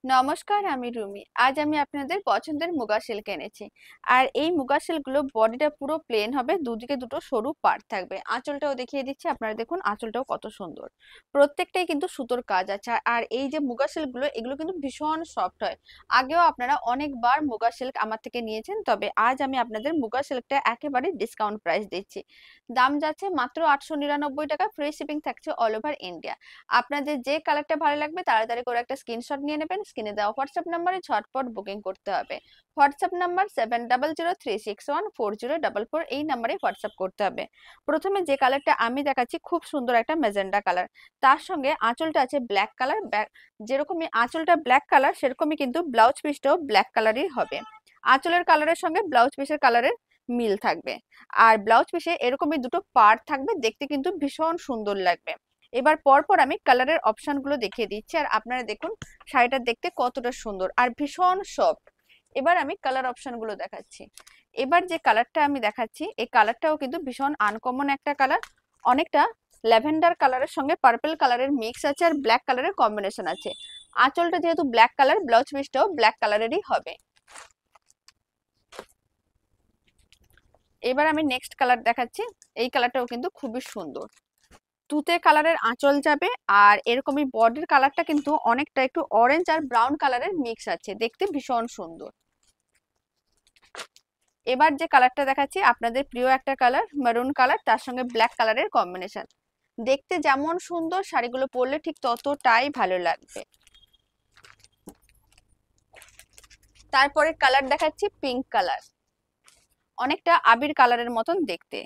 নমস্কার, আমি রুমি। আজ আমি আপনাদের পছন্দের মুগা সিল্ক এনেছি। আর এই মুগা সিল্কগুলো বডিটা পুরো প্লেন হবে, দুদিকে দুটো সরু পাড় থাকবে। আঁচলটাও দেখিয়ে দিচ্ছি, আপনারা দেখুন আঁচলটাও কত সুন্দর। প্রত্যেকটাই কিন্তু সুতোর কাজ আছে। আর এই যে মুগা সিল্কগুলো, এগুলো কিন্তু ভীষণ সফট হয়। আগেও আপনারা অনেকবার মুগা সিল্ক আমার থেকে নিয়েছেন, তবে আজ আমি আপনাদের মুগা সিল্কটা একেবারে ডিসকাউন্ট প্রাইস দিচ্ছি। দাম যাচ্ছে মাত্র 899 টাকা, ফ্রি শিপিং থাকছে অল ওভার ইন্ডিয়া। আপনাদের যে কালারটা ভালো লাগবে তাড়াতাড়ি করে একটা স্ক্রিনশট নিয়ে নেবেন। স্ক্রিনে দেওয়া হোয়াটসঅ্যাপ নাম্বারে ঝটপট বুকিং করতে হবে। হোয়াটসঅ্যাপ নাম্বার 7003614044, এই নাম্বারে হোয়াটসঅ্যাপ করতে হবে। প্রথমে যে কালারটা আমি দেখাচ্ছি খুব সুন্দর একটা মেজেন্ডা কালার, তার সঙ্গে আঁচলটা আছে ব্ল্যাক কালার। যেরকমই আঁচলটা ব্ল্যাক কালার, সেরকমই কিন্তু ব্লাউজ পিসটাও ব্ল্যাক কালারই হবে। আঁচলের কালারের সঙ্গে ব্লাউজ পিসের কালারের মিল থাকবে। আর ব্লাউজ পিসে এরকমই দুটো পার্ট থাকবে, দেখতে কিন্তু ভীষণ সুন্দর লাগবে। এবার পরপর আমি কালারের অপশন গুলো দেখিয়ে দিচ্ছি, আর আপনারা দেখুন শাড়িটা দেখতে কতটা সুন্দর আর ভীষণ সফট। এবার আমি কালার অপশন গুলো দেখাচ্ছি। এবার যে কালারটা আমি দেখাচ্ছি, এই কালারটাও কিন্তু ভীষণ আনকমন একটা কালার। অনেকটা ল্যাভেন্ডার কালারের সঙ্গে পার্পল কালারের মিক্স আছে, আর ব্ল্যাক কালারের কম্বিনেশন আছে। আঁচলটা যেহেতু ব্ল্যাক কালার, ব্লাউজ পিসটাও ব্ল্যাক কালারেরই হবে। এবার আমি নেক্সট কালার দেখাচ্ছি। এই কালারটাও কিন্তু খুবই সুন্দর, তুতে কালারের আঁচল যাবে। আর এরকমই বডির কালারটা কিন্তু অনেকটা একটু অরেঞ্জ আর ব্রাউন কালারের মিক্স আছে, দেখতে ভীষণ সুন্দর। এবার যে কালারটা দেখাচ্ছি আপনাদের প্রিয় একটা কালার, মেরুন কালার, তার সঙ্গে ব্ল্যাক কালারের কম্বিনেশন। দেখতে যেমন সুন্দর, শাড়িগুলো পরলে ঠিক ততটাই ভালো লাগবে। তারপরে কালার দেখাচ্ছি পিঙ্ক কালার, অনেকটা আবির কালারের মতন দেখতে।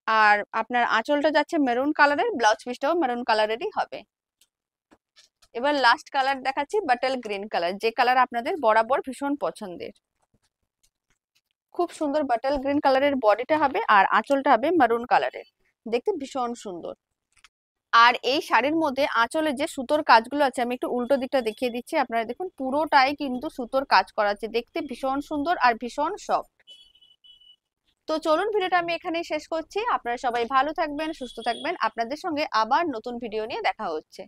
আর আপনার আঁচলটা যাচ্ছে মেরুন কালারের, ব্লাউজ পিসটাও মেরুন কালারেরই হবে। এবার লাস্ট কালার দেখাচ্ছি বাটল গ্রিন কালার, যে কালার আপনাদের বরাবর ভীষণ পছন্দের। খুব সুন্দর বাটল গ্রিন কালারের বডিটা হবে, আর আঁচলটা হবে মারুন কালারের, দেখতে ভীষণ সুন্দর। আর এই শাড়ির মধ্যে আঁচলে যে সুতোর কাজগুলো আছে, আমি একটু উল্টো দিকটা দেখিয়ে দিচ্ছি, আপনারা দেখুন পুরোটাই কিন্তু সুতোর কাজ করা আছে, দেখতে ভীষণ সুন্দর আর ভীষণ সফট। তো চলুন, ভিডিওটা আমি এখানেই শেষ করছি। আপনারা সবাই ভালো থাকবেন, সুস্থ থাকবেন। আপনাদের সঙ্গে আবার নতুন ভিডিও নিয়ে দেখা হচ্ছে।